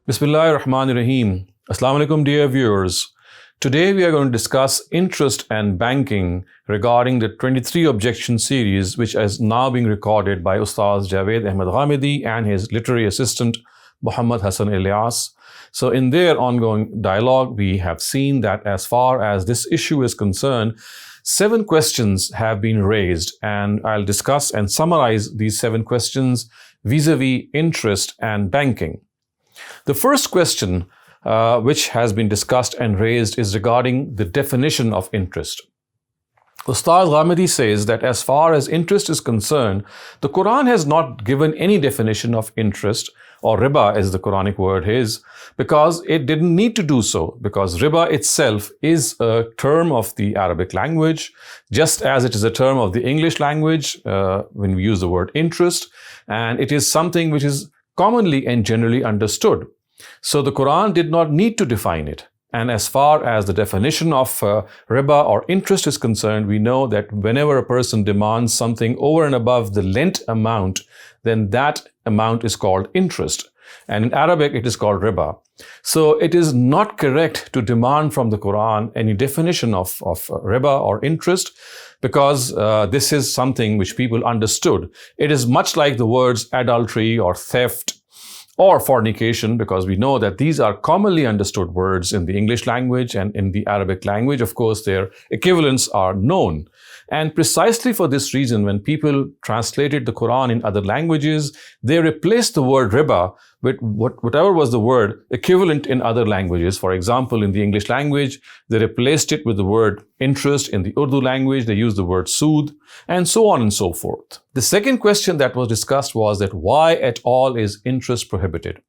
Bismillahirrahmanirrahim. Assalamu alaikum, dear viewers. Today we are going to discuss interest and banking regarding the 23 objection series, which is now being recorded by Ustaz Javed Ahmed Ghamidi and his literary assistant Muhammad Hassan Ilyas. So in their ongoing dialogue, we have seen that as far as this issue is concerned, 7 questions have been raised, and I'll discuss and summarize these 7 questions vis-a-vis interest and banking. The first question which has been discussed and raised is regarding the definition of interest. Ustaz Ghamidi says that as far as interest is concerned, the Quran has not given any definition of interest, or riba as the Quranic word is, because it didn't need to do so, because riba itself is a term of the Arabic language, just as it is a term of the English language when we use the word interest, and it is something which is commonly and generally understood. So the Quran did not need to define it. And as far as the definition of riba or interest is concerned, we know that whenever a person demands something over and above the lent amount, then that amount is called interest. And in Arabic, it is called riba. So it is not correct to demand from the Quran any definition of riba or interest, because this is something which people understood. It is much like the words adultery or theft or fornication, because we know that these are commonly understood words in the English language, and in the Arabic language, of course, their equivalents are known. And precisely for this reason, when people translated the Quran in other languages, they replaced the word riba with whatever was the word equivalent in other languages. For example, in the English language, they replaced it with the word interest. In the Urdu language, they used the word sood, and so on and so forth. The second question that was discussed was that why at all is interest prohibited?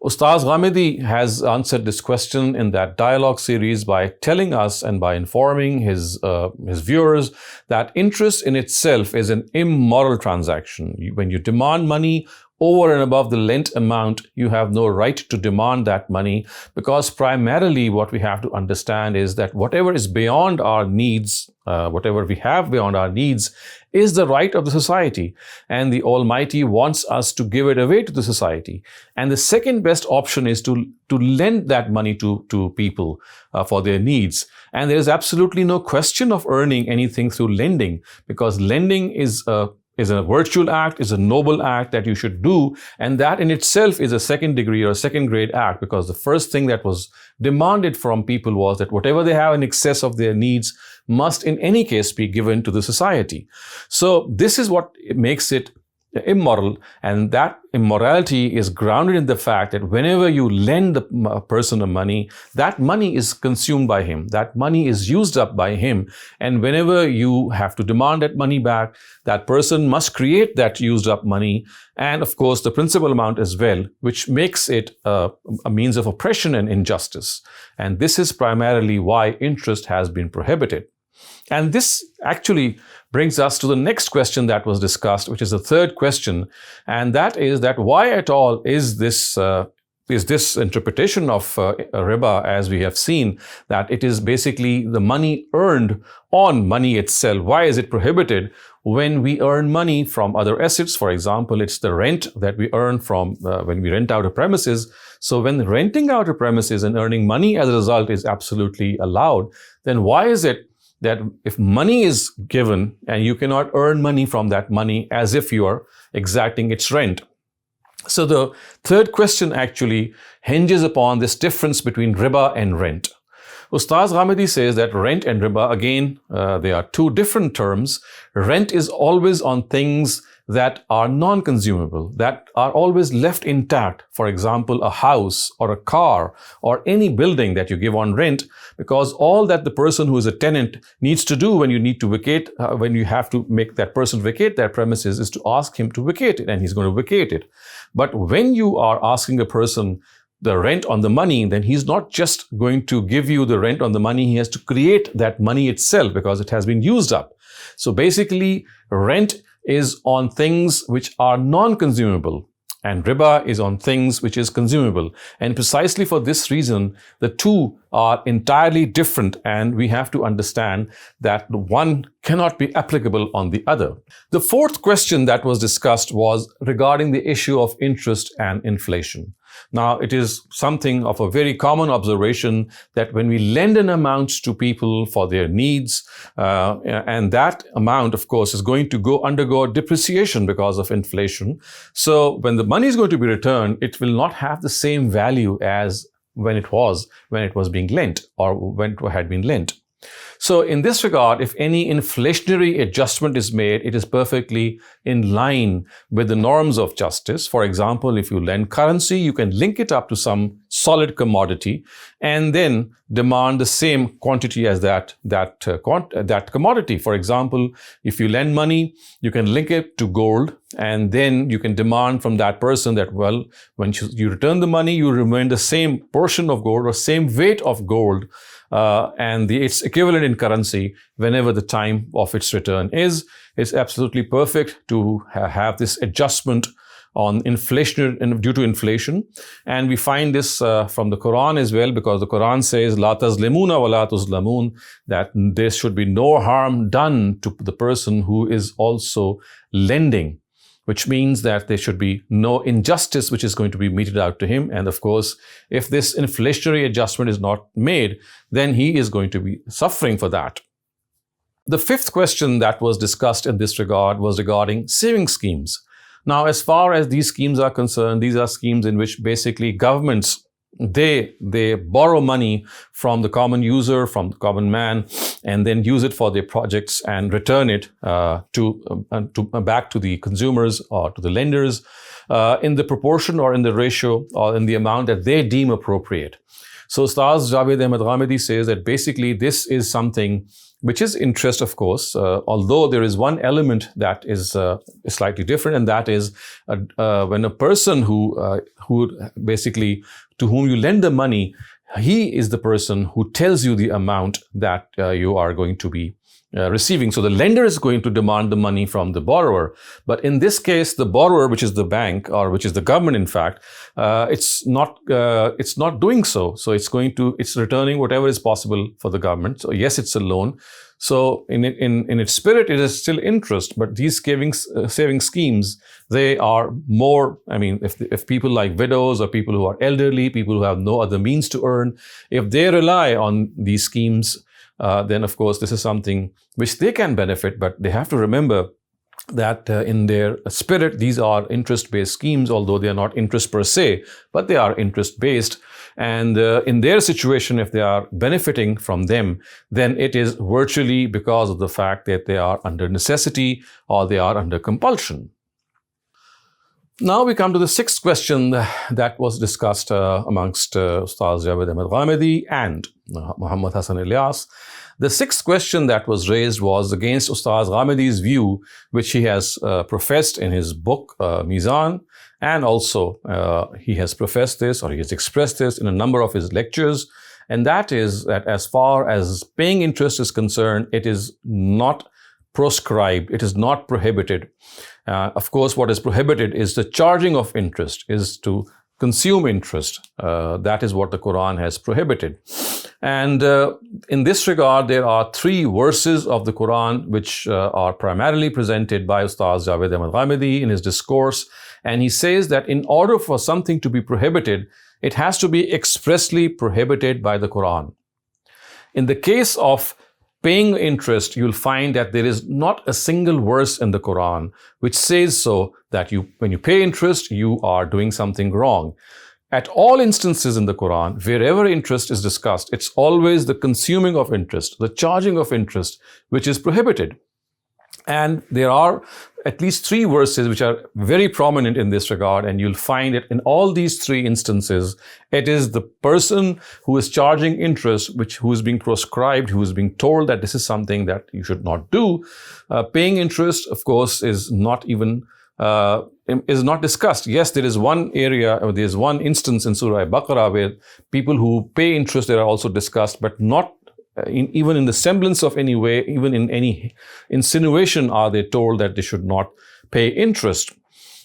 Ustaz Ghamidi has answered this question in that dialogue series by telling us and by informing his viewers that interest in itself is an immoral transaction. When you demand money over and above the lent amount, you have no right to demand that money, because primarily what we have to understand is that whatever is beyond our needs, whatever we have beyond our needs, is the right of the society, and the Almighty wants us to give it away to the society. And the second best option is to lend that money to people for their needs. And there is absolutely no question of earning anything through lending, because lending is a virtual act, is a noble act that you should do, and that in itself is a second degree or second grade act, because the first thing that was demanded from people was that whatever they have in excess of their needs must in any case be given to the society. So this is what makes it immoral, and that immorality is grounded in the fact that whenever you lend a person a money, that money is consumed by him, that money is used up by him, and whenever you have to demand that money back, that person must create that used up money, and of course the principal amount as well, which makes it a means of oppression and injustice. And this is primarily why interest has been prohibited. And this actually brings us to the next question that was discussed, which is the third question, and that is that why at all is this interpretation of riba, as we have seen, that it is basically the money earned on money itself. Why is it prohibited when we earn money from other assets? For example, it's the rent that we earn from when we rent out a premises. So when renting out a premises and earning money as a result is absolutely allowed, then why is it that if money is given and you cannot earn money from that money as if you are exacting its rent? So the third question actually hinges upon this difference between riba and rent. Ustaz Ghamidi says that rent and riba, again, they are two different terms. Rent is always on things that are non-consumable, that are always left intact. For example, a house or a car or any building that you give on rent, because all that the person who is a tenant needs to do when you need to vacate, when you have to make that person vacate their premises, is to ask him to vacate it, and he's going to vacate it. But when you are asking a person the rent on the money, then he's not just going to give you the rent on the money, he has to create that money itself because it has been used up. So basically, rent is on things which are non-consumable, and riba is on things which is consumable. And precisely for this reason, the two are entirely different, and we have to understand that one cannot be applicable on the other. The fourth question that was discussed was regarding the issue of interest and inflation. Now, it is something of a very common observation that when we lend an amount to people for their needs, and that amount, of course, is going to undergo depreciation because of inflation. So when the money is going to be returned, it will not have the same value as when it was being lent or when it had been lent. So in this regard, if any inflationary adjustment is made, it is perfectly in line with the norms of justice. For example, if you lend currency, you can link it up to some solid commodity and then demand the same quantity as that commodity. For example, if you lend money, you can link it to gold, and then you can demand from that person that, well, when you return the money, you remain the same portion of gold or same weight of gold, and its equivalent in currency whenever the time of its return is. It's absolutely perfect to have this adjustment on inflation due to inflation. And we find this from the Quran as well, because the Quran says, La tazlimuna wa la tuzlamun, that there should be no harm done to the person who is also lending, which means that there should be no injustice which is going to be meted out to him. And of course, if this inflationary adjustment is not made, then he is going to be suffering for that. The fifth question that was discussed in this regard was regarding saving schemes. Now, as far as these schemes are concerned, these are schemes in which basically governments, they borrow money from the common user, from the common man, and then use it for their projects and return it back to the consumers or to the lenders in the proportion or in the ratio or in the amount that they deem appropriate. So Ustaz Javed Ahmed Ghamidi says that basically this is something which is interest, of course, although there is one element that is slightly different, and that is when a person who basically to whom you lend the money, he is the person who tells you the amount that you are going to be receiving. So the lender is going to demand the money from the borrower. But in this case, the borrower, which is the bank or which is the government, in fact, it's not doing so. So it's returning whatever is possible for the government. So yes, it's a loan. So in its spirit, it is still interest. But these saving schemes, they are more, I mean, if people like widows or people who are elderly, people who have no other means to earn, if they rely on these schemes, then of course this is something which they can benefit, but they have to remember that in their spirit, these are interest-based schemes, although they are not interest per se, but they are interest-based. And in their situation, if they are benefiting from them, then it is virtually because of the fact that they are under necessity or they are under compulsion. Now we come to the sixth question that was discussed amongst Ustaz Javed Ahmed Ghamidi and Muhammad Hassan Ilyas. The sixth question that was raised was against Ustaz Ghamidi's view, which he has professed in his book, Mizan, and also he has professed this, or he has expressed this in a number of his lectures, and that is that as far as paying interest is concerned, it is not proscribed, it is not prohibited. Of course, what is prohibited is the charging of interest, is to consume interest. That is what the Quran has prohibited. And in this regard, there are three verses of the Quran which are primarily presented by Ustaz Javed Ahmed Ghamidi in his discourse. And he says that in order for something to be prohibited, it has to be expressly prohibited by the Quran. In the case of paying interest, you'll find that there is not a single verse in the Quran which says so, that when you pay interest, you are doing something wrong. At all instances in the Quran, wherever interest is discussed, it's always the consuming of interest, the charging of interest, which is prohibited. And there are at least three verses which are very prominent in this regard, and you'll find it in all these three instances. It is the person who is charging interest, who is being proscribed, who is being told that this is something that you should not do. Paying interest, of course, is not discussed. Yes, there is one area, or there is one instance in Surah Baqarah where people who pay interest, they are also discussed, but not even in the semblance of any way, even in any insinuation are they told that they should not pay interest.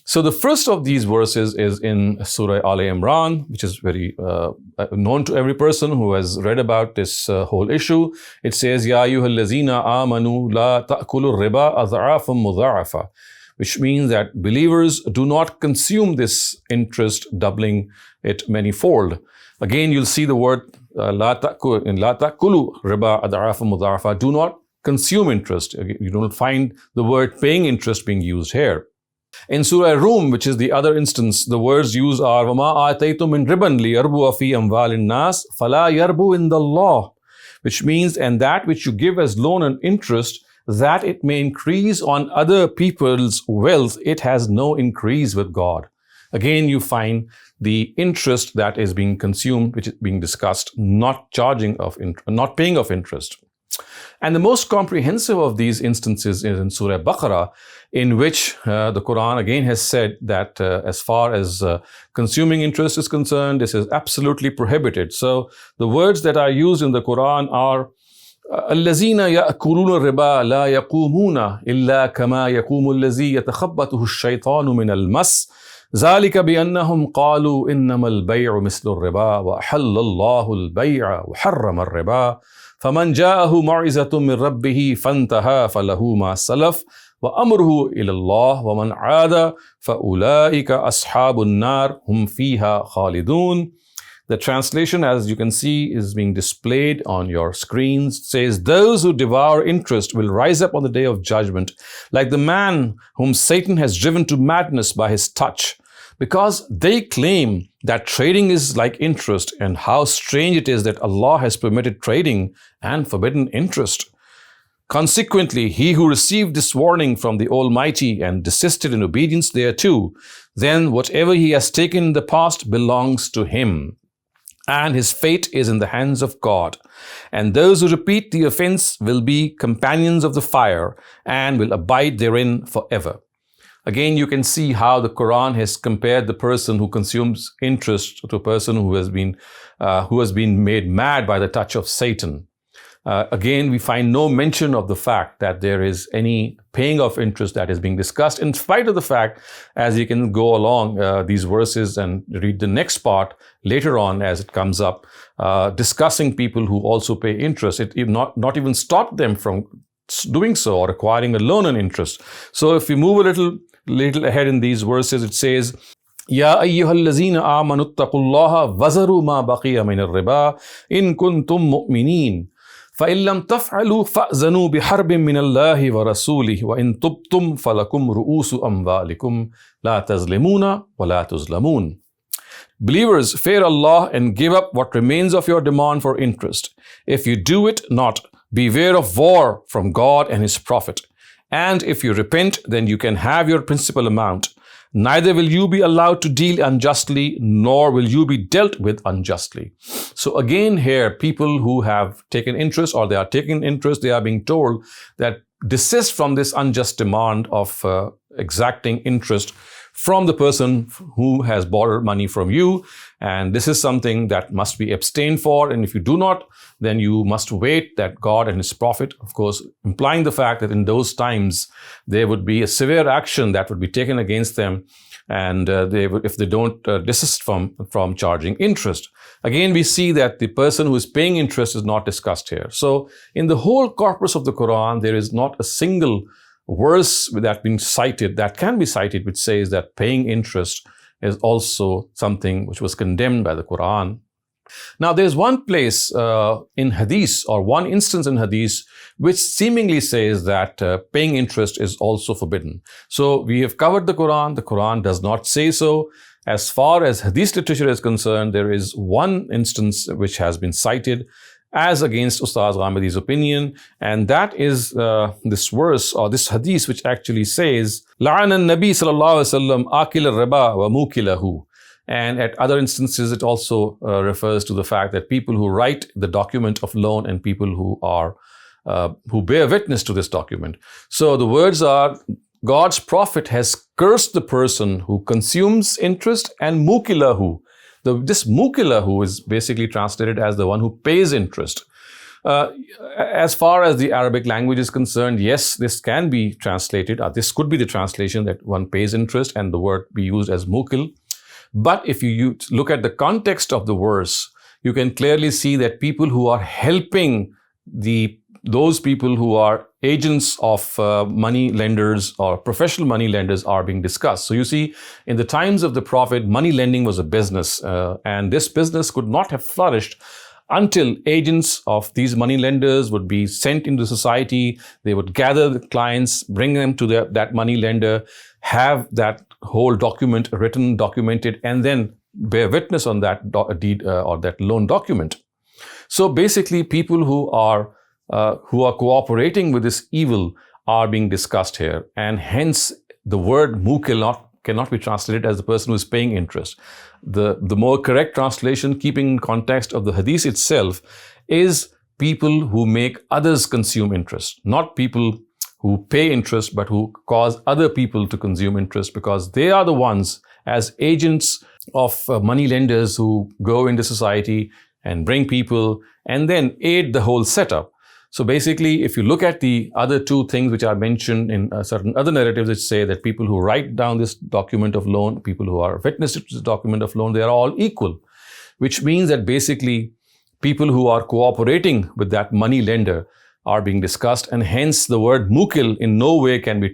So the first of these verses is in Surah Al-Imran, which is very known to every person who has read about this whole issue. It says, Ya ayyuhal lazina amanu la ta'kulu riba adha'afan mudha'afa. which means that believers do not consume this interest, doubling it manyfold. Again, you'll see the word la ta'kulu riba ad'afa mudha'afa. Do not consume interest. You don't find the word paying interest being used here. In Surah Rum, which is the other instance, the words used are وَمَا آتَيْتُم مِّن رِبًا لِيَرْبُوَ فِي أَمْوَالِ النَّاسِ فَلَا يَرْبُو إِنْدَ اللَّهِ, which means, and that which you give as loan and interest, that it may increase on other people's wealth, it has no increase with God. Again, you find the interest that is being consumed, which is being discussed, not paying of interest. And the most comprehensive of these instances is in Surah Baqarah, in which the Quran again has said that as far as consuming interest is concerned, this is absolutely prohibited. So the words that are used in the Quran are الذين يأكلون الربا لا يقومون إلا كما يقوم الذي يتخبطه الشيطان من المس ذلك بأنهم قالوا إنما البيع مثل الربا وأحل الله البيع وحرم الربا فمن جاءه موعظة من ربه فانتهى فله ما سلف وأمره إلى الله ومن عاد فأولئك أصحاب النار هم فيها خالدون. The translation, as you can see, is being displayed on your screens. It says, those who devour interest will rise up on the day of judgment like the man whom Satan has driven to madness by his touch, because they claim that trading is like interest, and how strange it is that Allah has permitted trading and forbidden interest. Consequently, he who received this warning from the Almighty and desisted in obedience thereto, then whatever he has taken in the past belongs to him, and his fate is in the hands of God. And those who repeat the offense will be companions of the fire and will abide therein forever. Again, you can see how the Quran has compared the person who consumes interest to a person who has been made mad by the touch of Satan. Again, we find no mention of the fact that there is any paying of interest that is being discussed, in spite of the fact, as you can go along these verses and read the next part later on as it comes up, discussing people who also pay interest. It not even stopped them from doing so or acquiring a loan and interest. So if we move a little ahead in these verses, it says, يا أيها الذين آمنوا اتقوا الله وذروا ما بقي من الربا إن كنتم مؤمنين فإن لم تفعلوا فأذنوا بحرب من الله ورسوله وإن تبتم فلكم رؤوس أموالكم لا تظلمون ولا تظلمون. Believers, fear Allah and give up what remains of your demand for interest. If you do it not, beware of war from God and His Prophet. And if you repent, then you can have your principal amount. Neither will you be allowed to deal unjustly, nor will you be dealt with unjustly. So again here, people who have taken interest or they are taking interest, they are being told that desist from this unjust demand of exacting interest from the person who has borrowed money from you. And this is something that must be abstained for. And if you do not, then you must wait that God and His Prophet, of course, implying the fact that in those times, there would be a severe action that would be taken against them. And if they don't desist from charging interest. Again, we see that the person who is paying interest is not discussed here. So in the whole corpus of the Quran, there is not a single verse that can be cited, which says that paying interest is also something which was condemned by the Quran. Now, there's one place in Hadith, or one instance in Hadith, which seemingly says that paying interest is also forbidden. So we have covered the Quran. The Quran does not say so. As far as Hadith literature is concerned, there is one instance which has been cited as against Ustaz Ghamidi's opinion, and that is this verse or this hadith which actually says, لَعَنَ النَّبِي صلى الله عليه وسلم آكِلَ الرِّبَا وَمُوكِلَهُ. And at other instances, it also refers to the fact that people who write the document of loan and people who bear witness to this document. So the words are, God's Prophet has cursed the person who consumes interest, and mukilahu. This mukilahu is basically translated as the one who pays interest. As far as the Arabic language is concerned, yes, this can be translated. This could be the translation that one pays interest and the word be used as mukil. But if you look at the context of the verse, you can clearly see that people who are helping those people who are agents of money lenders or professional money lenders are being discussed. So you see, in the times of the Prophet, money lending was a business, and this business could not have flourished until agents of these money lenders would be sent into society. They would gather the clients, bring them to that money lender, have that whole document written, documented, and then bear witness on that deed or that loan document. So basically, people who are cooperating with this evil are being discussed here, and hence the word mukil cannot be translated as the person who is paying interest. The more correct translation, keeping in context of the hadith itself, is people who make others consume interest, not people who pay interest, but who cause other people to consume interest, because they are the ones, as agents of money lenders, who go into society and bring people and then aid the whole setup. So basically, if you look at the other two things which are mentioned in certain other narratives, which say that people who write down this document of loan, people who are witness to this document of loan, they are all equal, which means that basically people who are cooperating with that money lender are being discussed, and hence the word mukil in no way can be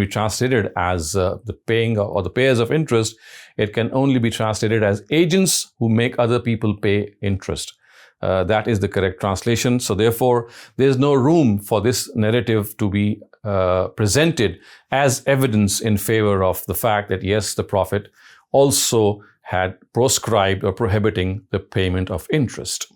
translated as the paying or the payers of interest. It can only be translated as agents who make other people pay interest. That is the correct translation. So therefore, there's no room for this narrative to be presented as evidence in favor of the fact that, yes, the Prophet also had proscribed or prohibiting the payment of interest.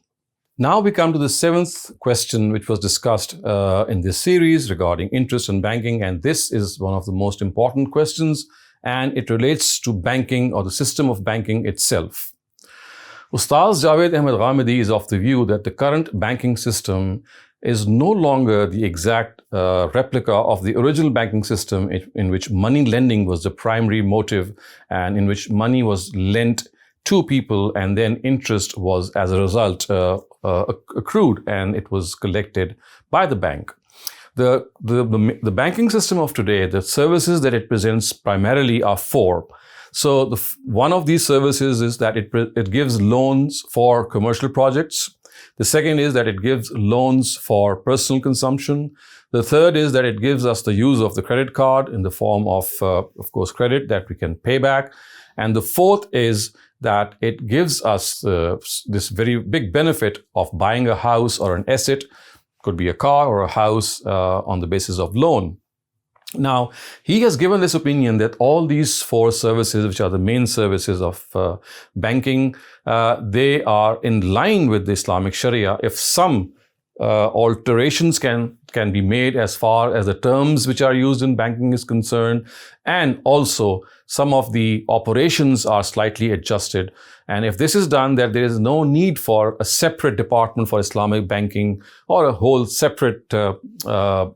Now we come to the seventh question, which was discussed in this series regarding interest and banking. And this is one of the most important questions, and it relates to banking or the system of banking itself. Ustaz Javed Ahmed Ghamidi is of the view that the current banking system is no longer the exact replica of the original banking system in which money lending was the primary motive, and in which money was lent to people and then interest was, as a result, accrued and it was collected by the bank. The banking system of today, the services that it presents primarily are four. So one of these services is that it gives loans for commercial projects. The second is that it gives loans for personal consumption. The third is that it gives us the use of the credit card in the form of course, credit that we can pay back. And the fourth is that it gives us this very big benefit of buying a house or an asset, could be a car or a house, on the basis of loan. Now, he has given this opinion that all these four services, which are the main services of banking, they are in line with the Islamic Sharia. If some alterations can be made as far as the terms which are used in banking is concerned, and also some of the operations are slightly adjusted. And if this is done, that there is no need for a separate department for Islamic banking or a whole separate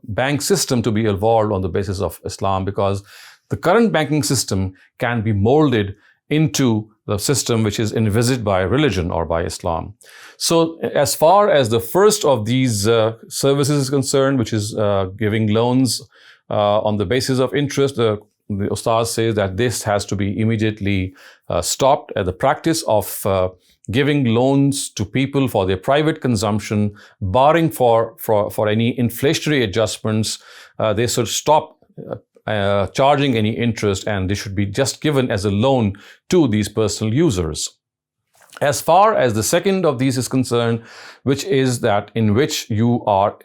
bank system to be evolved on the basis of Islam, because the current banking system can be molded into the system which is envisaged by religion or by Islam. So as far as the first of these services is concerned, which is giving loans on the basis of interest, the Ustaz says that this has to be immediately stopped. The practice of giving loans to people for their private consumption, barring for any inflationary adjustments, they should stop charging any interest, and they should be just given as a loan to these personal users. As far as the second of these is concerned, which is that in which you are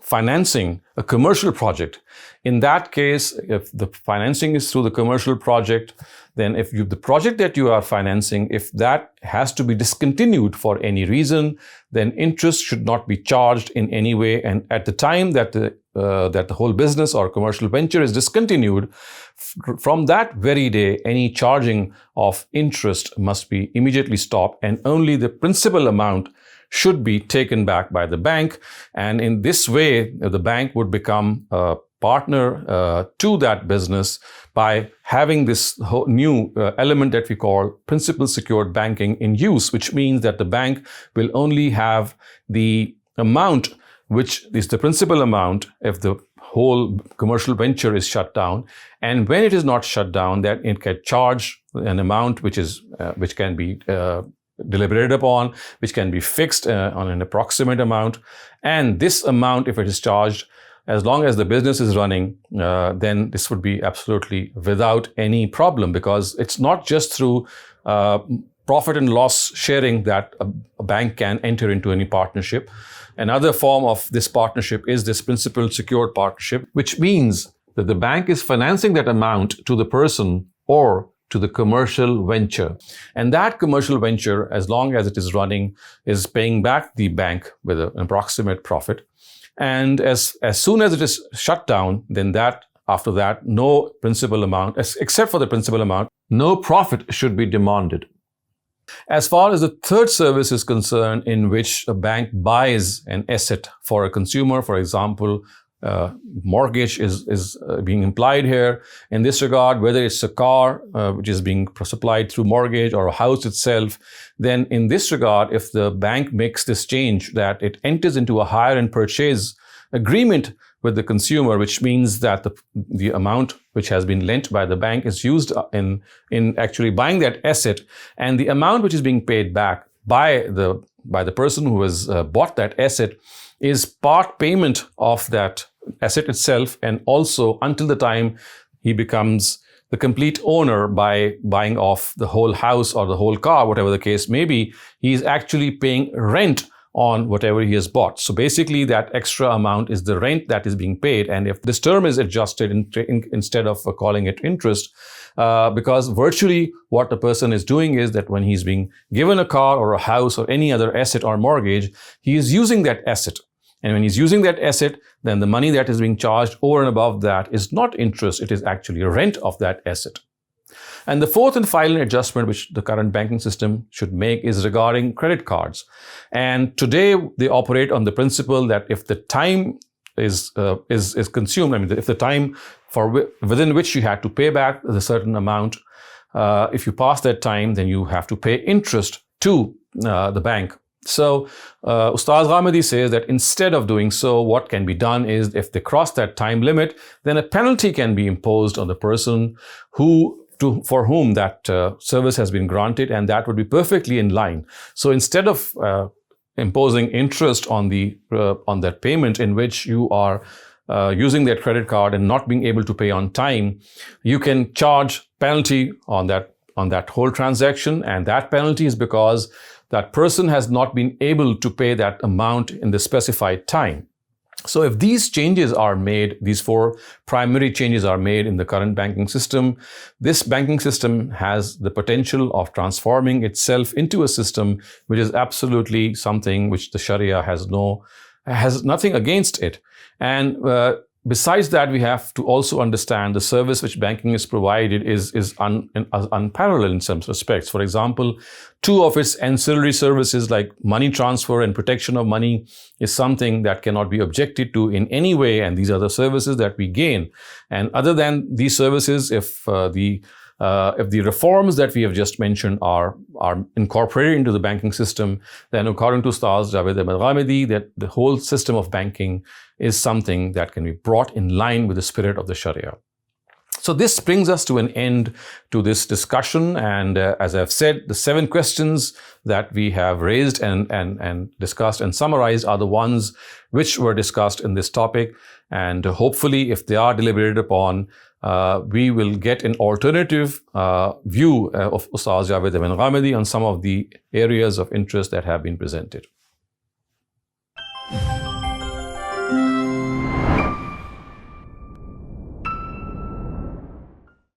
financing a commercial project, in that case, if the financing is through the commercial project, then if the project that you are financing, if that has to be discontinued for any reason, then interest should not be charged in any way. And at the time that the whole business or commercial venture is discontinued, from that very day, any charging of interest must be immediately stopped, and only the principal amount should be taken back by the bank. And in this way, the bank would become a partner to that business by having this whole new element that we call principal secured banking in use, which means that the bank will only have the amount which is the principal amount if the whole commercial venture is shut down. And when it is not shut down, that it can charge an amount which can be deliberated upon, which can be fixed on an approximate amount. And this amount, if it is charged, as long as the business is running, then this would be absolutely without any problem, because it's not just through profit and loss sharing that a bank can enter into any partnership. Another form of this partnership is this principal secured partnership, which means that the bank is financing that amount to the person or to the commercial venture. And that commercial venture, as long as it is running, is paying back the bank with an approximate profit. And as soon as it is shut down, then after that, no principal amount, except for the principal amount, no profit should be demanded. As far as the third service is concerned, in which a bank buys an asset for a consumer, for example, mortgage is being implied here. In this regard, whether it's a car which is being supplied through mortgage or a house itself, then in this regard, if the bank makes this change that it enters into a hire and purchase agreement with the consumer, which means that the amount which has been lent by the bank is used in actually buying that asset, and the amount which is being paid back by the person who has bought that asset is part payment of that asset itself, and also until the time he becomes the complete owner by buying off the whole house or the whole car, whatever the case may be, he is actually paying rent on whatever he has bought. So basically that extra amount is the rent that is being paid. And if this term is adjusted instead of calling it interest, because virtually what the person is doing is that when he's being given a car or a house or any other asset or mortgage, he is using that asset. And when he's using that asset, then the money that is being charged over and above that is not interest, it is actually rent of that asset. And the fourth and final adjustment which the current banking system should make is regarding credit cards. And today they operate on the principle that if the time is consumed, I mean, if the time within which you had to pay back the certain amount, if you pass that time, then you have to pay interest to the bank. So Ustaz Ghamidi says that instead of doing so, what can be done is if they cross that time limit, then a penalty can be imposed on the person for whom that service has been granted, and that would be perfectly in line. So instead of imposing interest on that payment in which you are using that credit card and not being able to pay on time, you can charge penalty on that whole transaction, and that penalty is because that person has not been able to pay that amount in the specified time. So if these changes are made, these four primary changes are made in the current banking system, this banking system has the potential of transforming itself into a system which is absolutely something which the Sharia has nothing against it. And besides that, we have to also understand the service which banking is provided is unparalleled in some respects. For example, two of its ancillary services like money transfer and protection of money is something that cannot be objected to in any way, and these are the services that we gain. And other than these services, if the reforms that we have just mentioned are incorporated into the banking system, then according to Ustaz Javed Ahmed Ghamidi, that the whole system of banking is something that can be brought in line with the spirit of the Sharia. So this brings us to an end to this discussion. And as I've said, the 7 questions that we have raised and discussed and summarized are the ones which were discussed in this topic. And hopefully, if they are deliberated upon, we will get an alternative view of Ustaz Javed Ahmed Ghamidi on some of the areas of interest that have been presented.